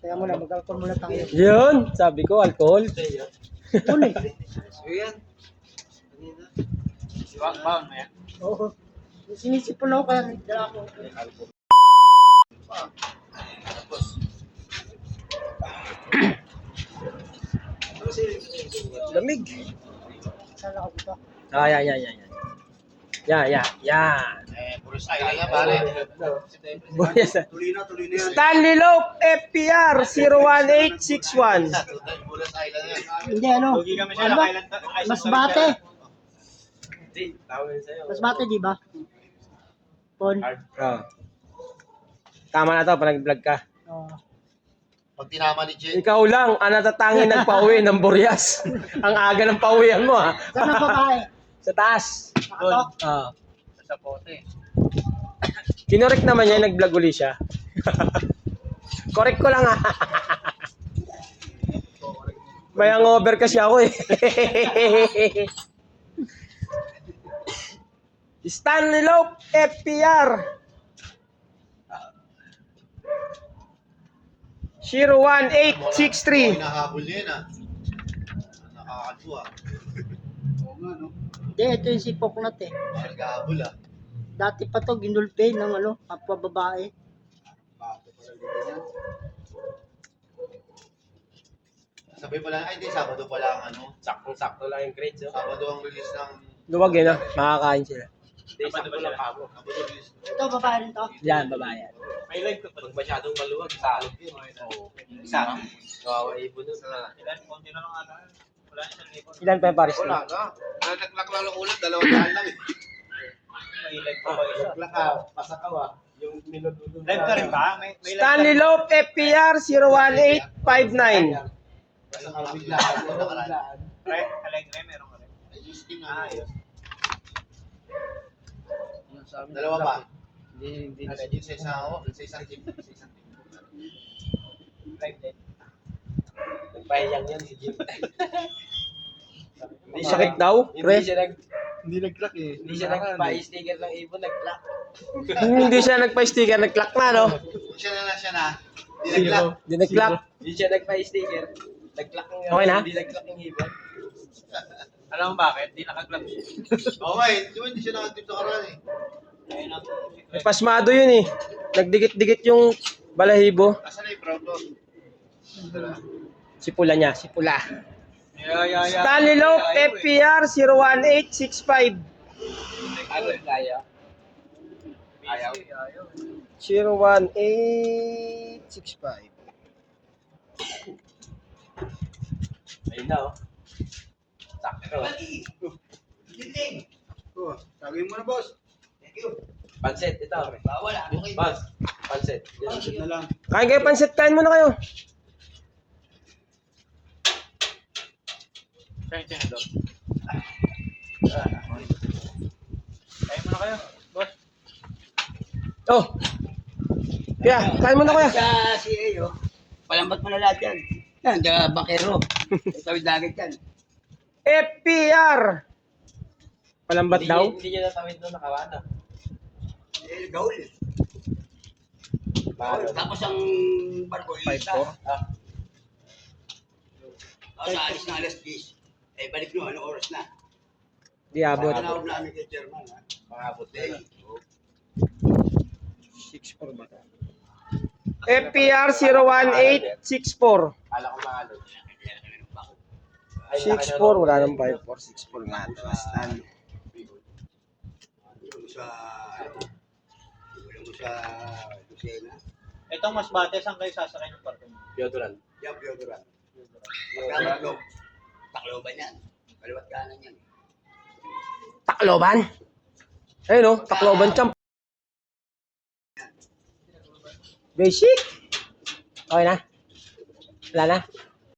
Kaya muna, mag-alcohol muna tayo. Yun, sabi ko, alcohol. Yun eh. Yan. Baon mo yan? Oo. Sinisipon ako kaya nagdala ako. Lamig. Saan ako dito? Ah, yan. Yan. Puro style yan, pare. Yes. Tuloy na yan. Stanley Lope FPR 01861. Puro style yan. Hindi, ano? Ano ba? Mas bate. Mas bate, di ba? Pon. Oh. Tama na to, pag nag-vlog ka. Oh. Pag tinama ni Jay, Ikaw lang ang natatanging nagpauwi ng Boreas. Ang aga ng pauwian mo, ha? Saan ang babae? Sa taas. Nakatok? Ah. sa pote. Kinorek naman niya, nag-vlog uli siya. Correct ko lang, ha? May hangover kasi ako, eh. Stanley Lope FPR 01863. Hinahabol niya yun, Nakakatuwa. Oo nga, no? Hindi, ito yung si Poknat eh. Naghahabol, Dati pa to, ginulpe ng ano, kapwa babae. Bato pala dito yan. Sabi pala, ay hindi, Sabado pala ang Saktong-sakto lang yung grades, oh. Sabado ang release ng... Luwag yun, ha? Makakain sila. Sabado lang kamo. Sabado release. Ito, babae rin to. Yan, babae yan. May live ka pa. Pag masyadong maluwag, salog yun. Oo. Isa. Kawawa ibon nun. Ilan? Konti na lang ata. Wala na siyang ibon. Ilan pa yung pares Wala na? ka. Naglaklak lang ulit, 200 lang eh. May live pa ba isa? Naglaklak ka, pasakaw Yung minududo. Live ka rin ba? May Stanley Lope FPR 01859. Pasakaw bigla. Pre, alegre, meron ka rin. Ayos. Dalawa pa. Hindi. Sa isang team. Live din. Nagpahiyang yan si Jim. Hindi sakit daw, pre. Hindi nag-clock eh. Hindi siya nagpa-sticker ng ibon, nag-clock. Hindi siya nagpa-sticker, nag-clock na, no? Siya na. Hindi nag-clock. Hindi nag-clock. Hindi siya nagpa-sticker. Nag-clock ng Okay na? Hindi nag-clock ng ibon. Alam mo bakit? Hindi naka-clock siya. Okay, hindi siya naka-tip sa karan eh. May pasmado yun, eh. Nagdikit-dikit yung balahibo. Asan na yung proud ko? Si pula niya, si pula. Yeah. Stanley Lope FPR 01865. Ano yung kaya? Ayaw. 01865. Ayun na, oh. Sakto. Tagay mo na, boss. Thank you. Pansit, ito. Wala. Boss, pansit. Na lang. Kain kayo, pansit, kain muna kayo. Kain na daw. Kain mo na kayo, boss. Oh. Kaya, kain muna kuya. Sa CA, palambat mo na lahat yan. Yan, tsaka bakero. Tawid dagat yan. FPR. Palambat daw. Hindi niya natawid doon nakawana. Gaul. Tapos ang barko, isa. 5-4. Tapos alis na alas 10. Balik nyo, anong oras na? Di abot. Panawag namin kay Chairman. Makabot na. 6-4 ba? FPR 01864. Kala ko makalo. 6-4, wala nang 5-4. 6-4 nga. Stanley. Wala mo sa Lucena. Itong mas bate, saan kayo sasakay ng parking? Piodoran. Yan, Piodoran. Pagkamatlo. Takloban yan. Kaliwat kanan yan. Tacloban. Ayun, no? Tacloban champ. Basic. Okay na? Wala na?